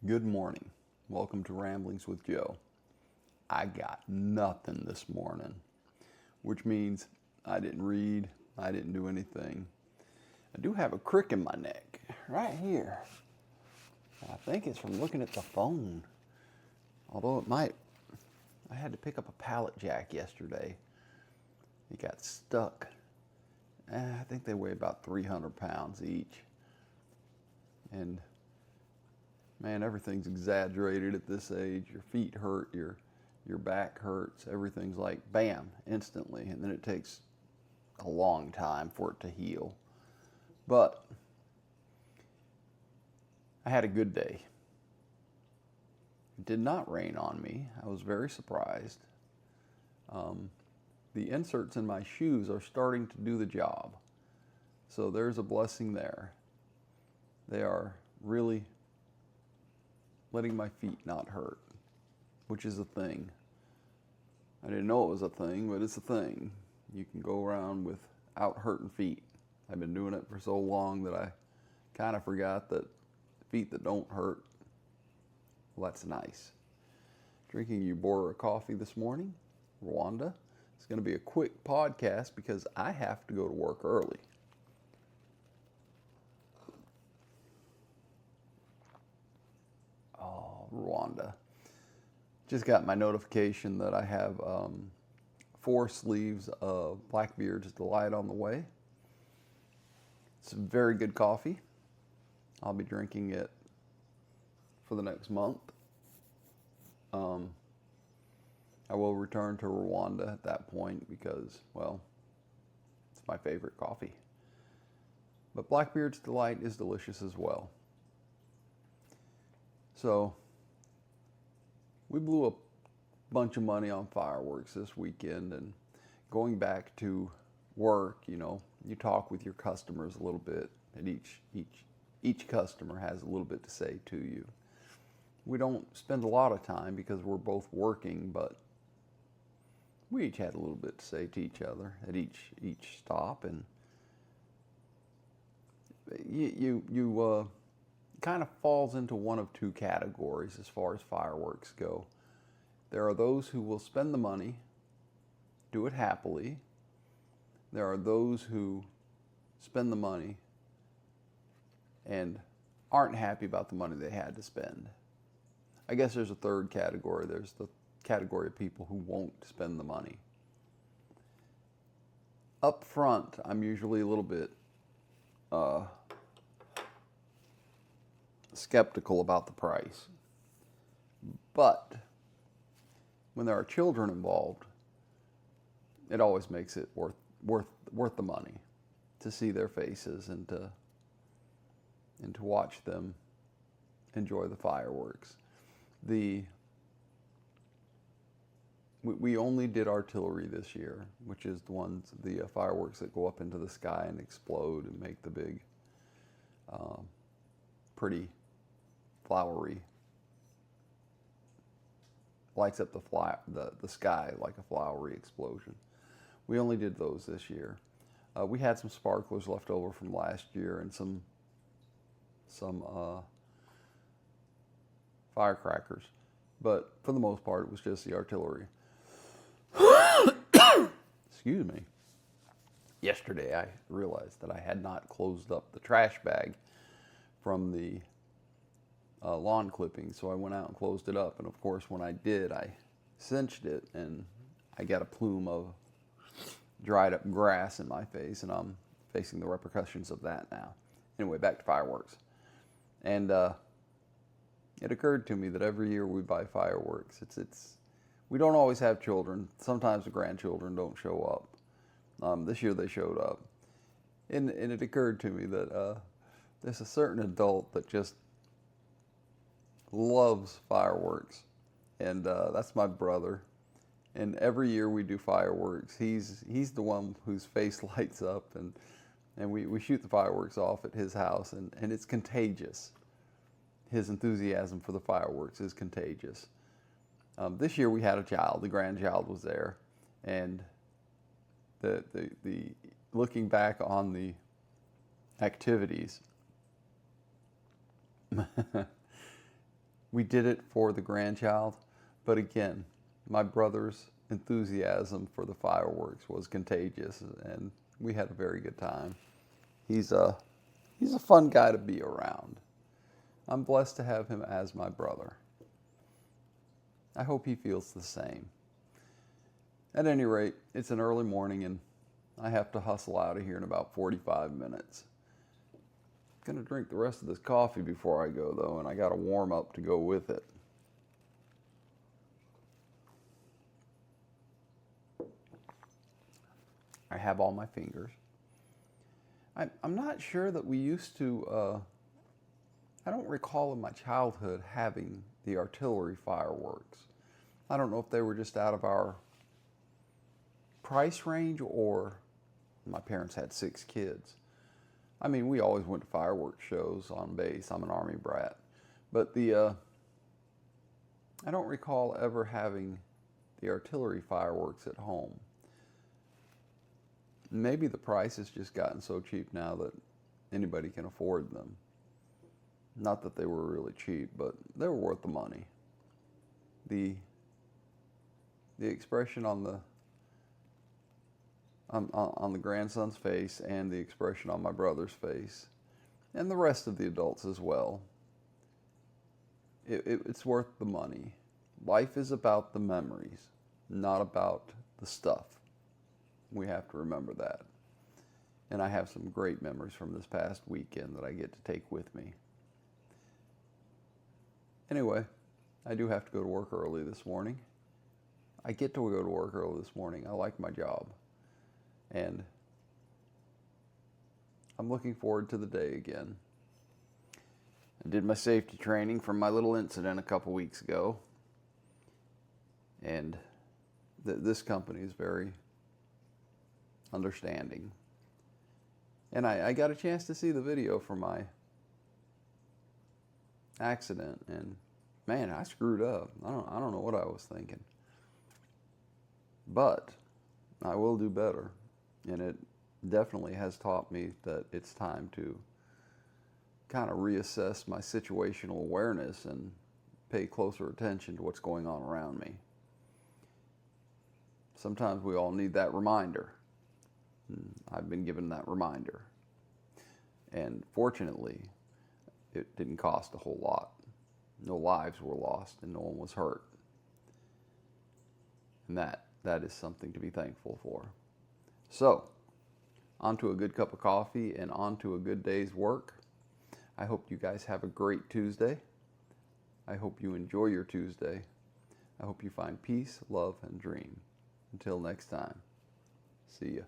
Good morning. Welcome to Ramblings with Joe. I got nothing this morning, which means I didn't read, I didn't do anything. I do have a crick in my neck, right here. I think it's from looking at the phone. Although it might, I had to pick up a pallet jack yesterday. It got stuck. I think they weigh about 300 pounds each. And man, everything's exaggerated at this age. Your feet hurt, your back hurts. Everything's like bam, instantly, and then it takes a long time for it to heal. But I had a good day. It did not rain on me. I was very surprised. The inserts in my shoes are starting to do the job. So there's a blessing there. They are really letting my feet not hurt, which is a thing. I didn't know it was a thing, but it's a thing. You can go around without hurting feet. I've been doing it for so long that I kind of forgot that feet that don't hurt, well, that's nice. Drinking Ubora coffee this morning, Rwanda. It's going to be a quick podcast because I have to go to work early. Rwanda. Just got my notification that I have 4 sleeves of Blackbeard's Delight on the way. It's a very good coffee. I'll be drinking it for the next month. I will return to Rwanda at that point because, well, it's my favorite coffee. But Blackbeard's Delight is delicious as well. So, we blew a bunch of money on fireworks this weekend, and going back to work, you talk with your customers a little bit, and each customer has a little bit to say to you. We don't spend a lot of time because we're both working, but we each had a little bit to say to each other at each stop, and you kind of falls into one of 2 categories as far as fireworks go. There are those who will spend the money, do it happily. There are those who spend the money and aren't happy about the money they had to spend. I guess there's a third category. There's the category of people who won't spend the money. Up front, I'm usually a little bit skeptical about the price. But when there are children involved, it always makes it worth the money to see their faces and to watch them enjoy the fireworks. We only did artillery this year, which is the fireworks that go up into the sky and explode and make the big, pretty flowery, lights up the sky like a flowery explosion. We only did those this year. We had some sparklers left over from last year and some firecrackers, but for the most part it was just the artillery. Excuse me. Yesterday I realized that I had not closed up the trash bag from the lawn clippings, so I went out and closed it up, and of course when I did, I cinched it and I got a plume of dried up grass in my face, and I'm facing the repercussions of that now. Anyway, back to fireworks. And it occurred to me that every year we buy fireworks, we don't always have children. Sometimes the grandchildren don't show up. This year they showed up. And it occurred to me that there's a certain adult that just loves fireworks. And that's my brother. And every year we do fireworks. He's the one whose face lights up, and we shoot the fireworks off at his house, and it's contagious. His enthusiasm for the fireworks is contagious. This year we had a child. The grandchild was there, and the looking back on the activities, We did it for the grandchild, but again, my brother's enthusiasm for the fireworks was contagious, and we had a very good time. He's a fun guy to be around. I'm blessed to have him as my brother. I hope he feels the same. At any rate, it's an early morning and I have to hustle out of here in about 45 minutes. I'm gonna drink the rest of this coffee before I go though, and I got a warm up to go with it. I have all my fingers. I'm not sure that we used to, I don't recall in my childhood having the artillery fireworks. I don't know if they were just out of our price range or my parents had 6 kids. I mean, we always went to fireworks shows on base. I'm an Army brat. But I don't recall ever having the artillery fireworks at home. Maybe the price has just gotten so cheap now that anybody can afford them. Not that they were really cheap, but they were worth the money. The expression on the grandson's face and the expression on my brother's face, and the rest of the adults as well, it's worth the money. Life is about the memories, not about the stuff. We have to remember that. And I have some great memories from this past weekend that I get to take with me. Anyway, I do have to go to work early this morning. I get to go to work early this morning. I like my job. And I'm looking forward to the day again. I did my safety training from my little incident a couple weeks ago. And this company is very understanding. And I got a chance to see the video from my accident, and man, I screwed up. I don't know what I was thinking. But I will do better. And it definitely has taught me that it's time to kind of reassess my situational awareness and pay closer attention to what's going on around me. Sometimes we all need that reminder. I've been given that reminder. And fortunately, it didn't cost a whole lot. No lives were lost and no one was hurt. And that is something to be thankful for. So, on to a good cup of coffee and on to a good day's work. I hope you guys have a great Tuesday. I hope you enjoy your Tuesday. I hope you find peace, love, and dream. Until next time, see ya.